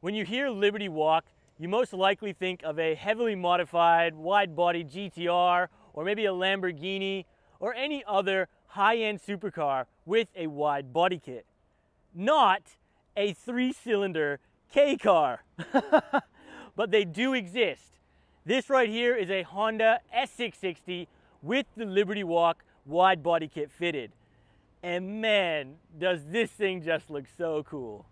When you hear Liberty Walk, you most likely think of a heavily modified, wide-body GTR, or maybe a Lamborghini, or any other high-end supercar with a wide body kit. Not a 3-cylinder K car. But they do exist. This right here is a Honda S660 with the Liberty Walk wide body kit fitted. And man, does this thing just look so cool.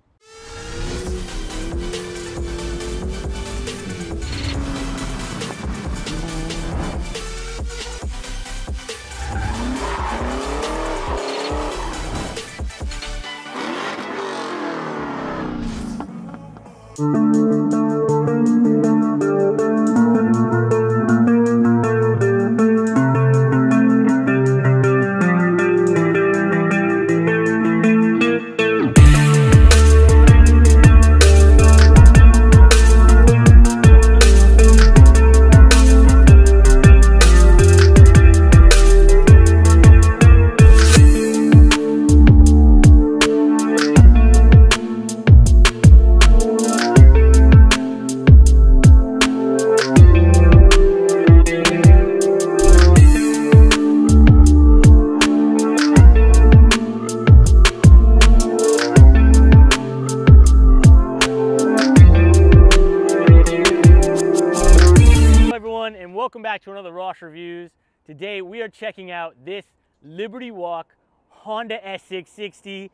And welcome back to another Ross Reviews. Today we are checking out this Liberty Walk Honda S660,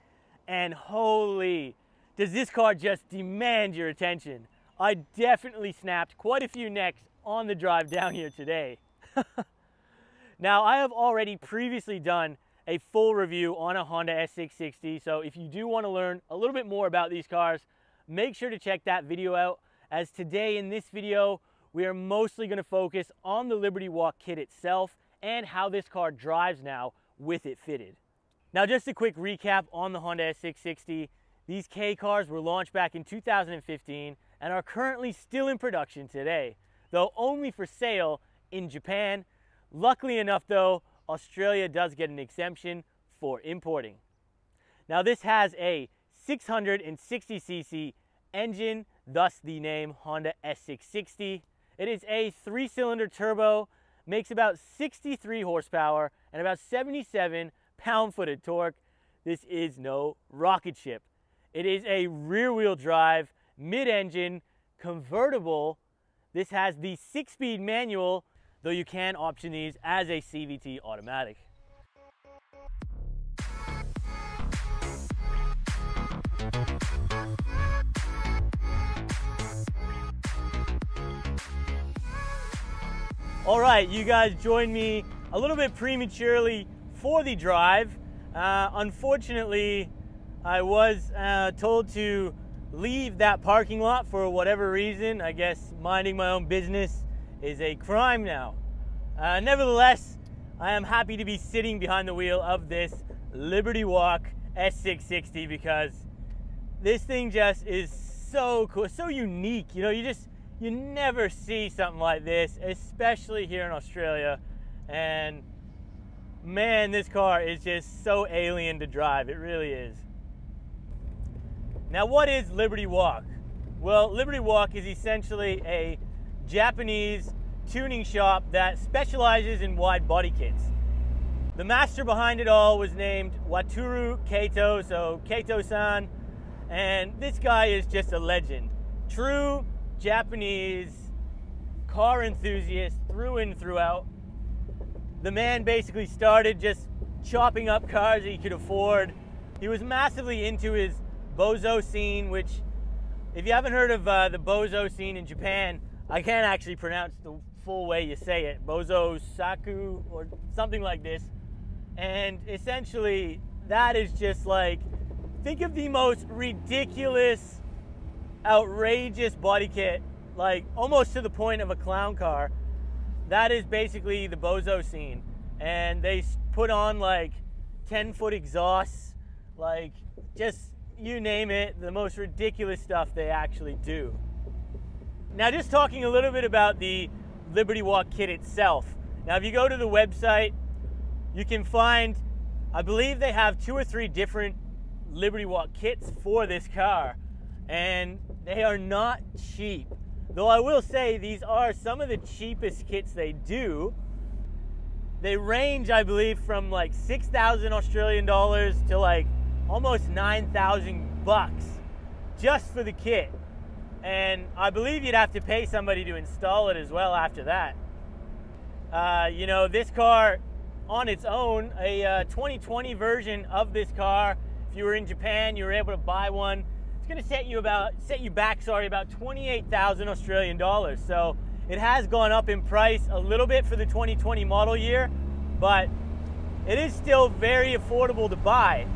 and holy, does this car just demand your attention. I definitely snapped quite a few necks on the drive down here today. Now, I have already previously done a full review on a Honda S660, so if you do want to learn a little bit more about these cars, make sure to check that video out, as today in this video we are mostly going to focus on the Liberty Walk kit itself and how this car drives now with it fitted. Now, just a quick recap on the Honda S660. These K cars were launched back in 2015 and are currently still in production today, though only for sale in Japan. Luckily enough though, Australia does get an exemption for importing. Now, this has a 660cc engine, thus the name Honda S660. It is a 3-cylinder turbo, makes about 63 horsepower and about 77 pound-foot of torque. This is no rocket ship. It is a rear-wheel drive, mid-engine, convertible. This has the 6-speed manual, though you can option these as a CVT automatic. All right, you guys joined me a little bit prematurely for the drive. Unfortunately, I was told to leave that parking lot for whatever reason. I guess minding my own business is a crime now. Nevertheless, I am happy to be sitting behind the wheel of this Liberty Walk S660 because this thing just is so cool, so unique. You know, you never see something like this, especially here in Australia. And man, this car is just so alien to drive. It really is. Now, what is Liberty Walk? Well, Liberty Walk is essentially a Japanese tuning shop that specializes in wide body kits. The master behind it all was named Wataru Kato, so Kato-san, and this guy is just a legend. True Japanese car enthusiast through and throughout. The man basically started just chopping up cars that he could afford. He was massively into his bozo scene, which, if you haven't heard of the bozo scene in Japan, I can't actually pronounce the full way you say it. Bozo saku or something like this. And essentially, that is just like, think of the most ridiculous, outrageous body kit, like almost to the point of a clown car. That is basically the bozo scene. And they put on like 10-foot exhausts, like just you name it, the most ridiculous stuff they actually do. Now, just talking a little bit about the Liberty Walk kit itself. Now, if you go to the website, you can find, I believe they have 2 or 3 different Liberty Walk kits for this car. And They are not cheap. Though I will say these are some of the cheapest kits they do. They range, I believe, from like 6,000 Australian dollars to like almost 9,000 bucks just for the kit. And I believe you'd have to pay somebody to install it as well after that. You know, this car on its own, a 2020 version of this car, if you were in Japan, you were able to buy one, it's going to set you back about 28,000 Australian dollars. So it has gone up in price a little bit for the 2020 model year, but it is still very affordable to buy.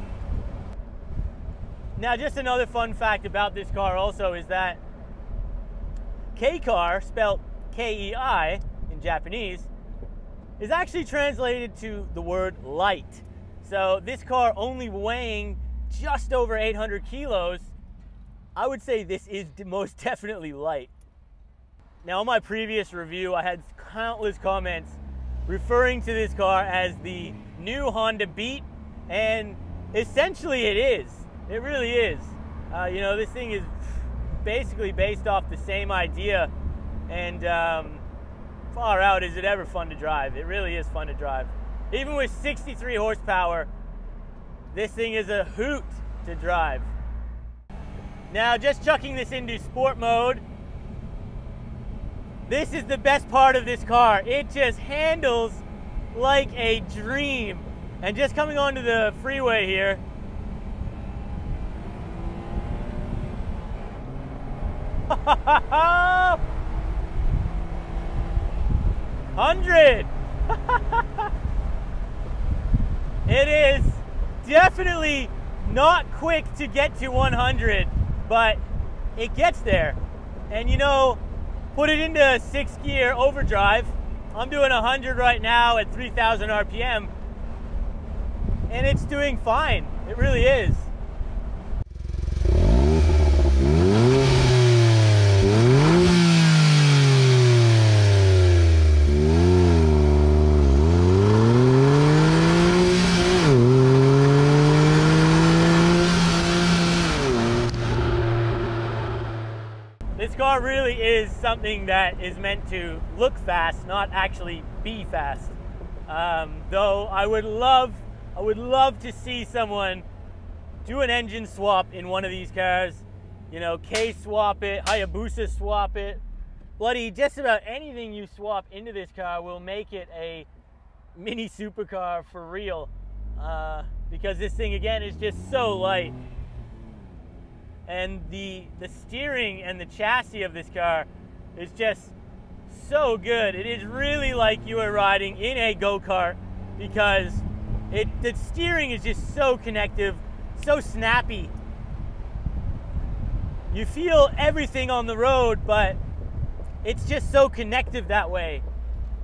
Now, just another fun fact about this car also is that K-car, spelled K-E-I in Japanese, is actually translated to the word light. So this car only weighing just over 800 kilos, I would say this is most definitely light. Now, on my previous review, I had countless comments referring to this car as the new Honda Beat, and essentially it is. It really is. You know, this thing is basically based off the same idea, and far out is it ever fun to drive. It really is fun to drive. Even with 63 horsepower, this thing is a hoot to drive. Now, just chucking this into sport mode, this is the best part of this car. It just handles like a dream. And just coming onto the freeway here, $100. It is definitely not quick to get to 100, but it gets there. And you know, put it into 6th gear overdrive. I'm doing 100 right now at 3,000 RPM, and it's doing fine. It really is. This car really is something that is meant to look fast, not actually be fast. Though I would love to see someone do an engine swap in one of these cars. You know, K swap it, Hayabusa swap it. Bloody just about anything you swap into this car will make it a mini supercar for real. Because this thing, again, is just so light. And the steering and the chassis of this car is just so good. It is really like you are riding in a go-kart, because the steering is just so connective, so snappy. You feel everything on the road, but it's just so connective that way.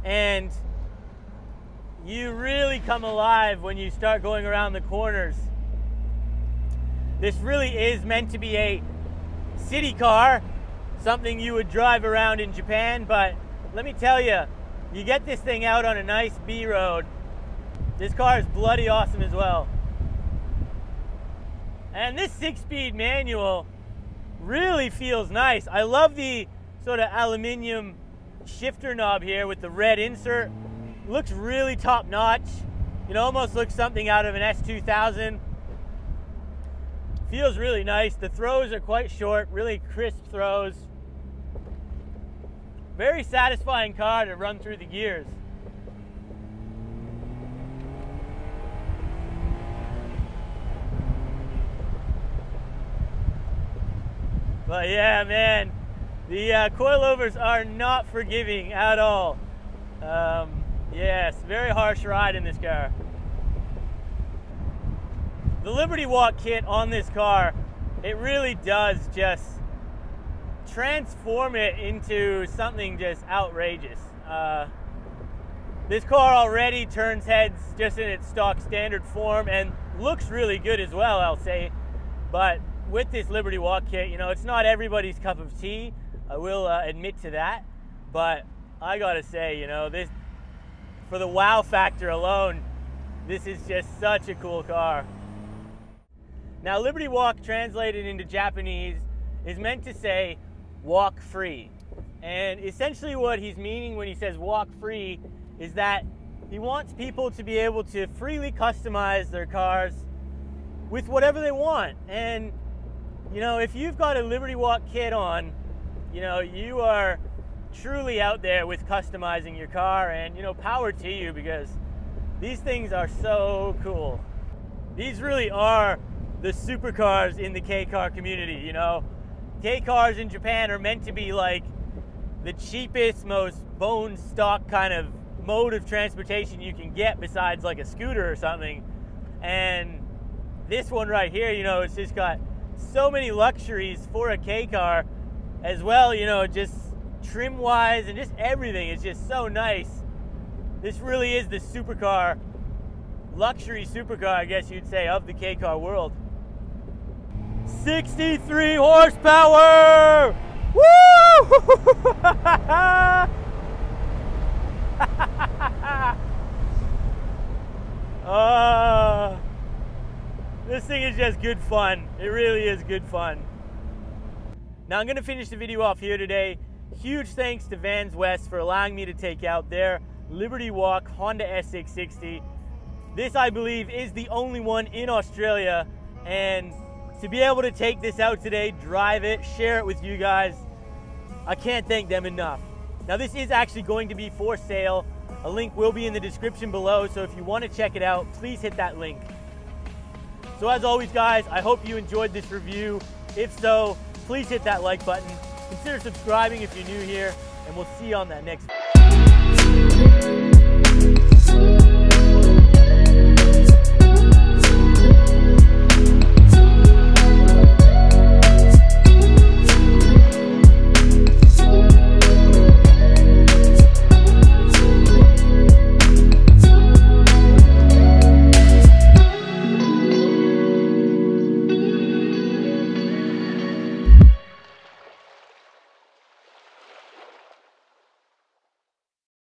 And you really come alive when you start going around the corners. This really is meant to be a city car, something you would drive around in Japan, but let me tell you, you get this thing out on a nice B road, this car is bloody awesome as well. And this 6-speed manual really feels nice. I love the sort of aluminum shifter knob here with the red insert. Looks really top notch. It almost looks something out of an S2000. Feels really nice. The throws are quite short, really crisp throws. Very satisfying car to run through the gears. But yeah, man, the coilovers are not forgiving at all. Yes, very harsh ride in this car. The Liberty Walk kit on this car, it really does just transform it into something just outrageous. This car already turns heads just in its stock standard form and looks really good as well, I'll say. But with this Liberty Walk kit, you know, it's not everybody's cup of tea. I will admit to that. But I gotta say, you know, this, for the wow factor alone, this is just such a cool car. Now, Liberty Walk translated into Japanese is meant to say walk free. And essentially what he's meaning when he says walk free is that he wants people to be able to freely customize their cars with whatever they want. And you know, if you've got a Liberty Walk kit on, you know, you are truly out there with customizing your car, and you know, power to you, because these things are so cool. These really are the supercars in the K-car community. You know, K-cars in Japan are meant to be like the cheapest, most bone stock kind of mode of transportation you can get besides like a scooter or something. And this one right here, you know, it's just got so many luxuries for a K-car as well, you know, just trim wise and just everything is just so nice. This really is the supercar, luxury supercar, I guess you'd say, of the K-car world. 63 horsepower! Woo! This thing is just good fun. It really is good fun. Now I'm going to finish the video off here today. Huge thanks to VANSWEST for allowing me to take out their Liberty Walk Honda S660. This, I believe, is the only one in Australia, and to be able to take this out today, drive it, share it with you guys, I can't thank them enough. Now this is actually going to be for sale. A link will be in the description below, so if you want to check it out, please hit that link. So as always, guys, I hope you enjoyed this review. If so, please hit that like button. Consider subscribing if you're new here, and we'll see you on that next video.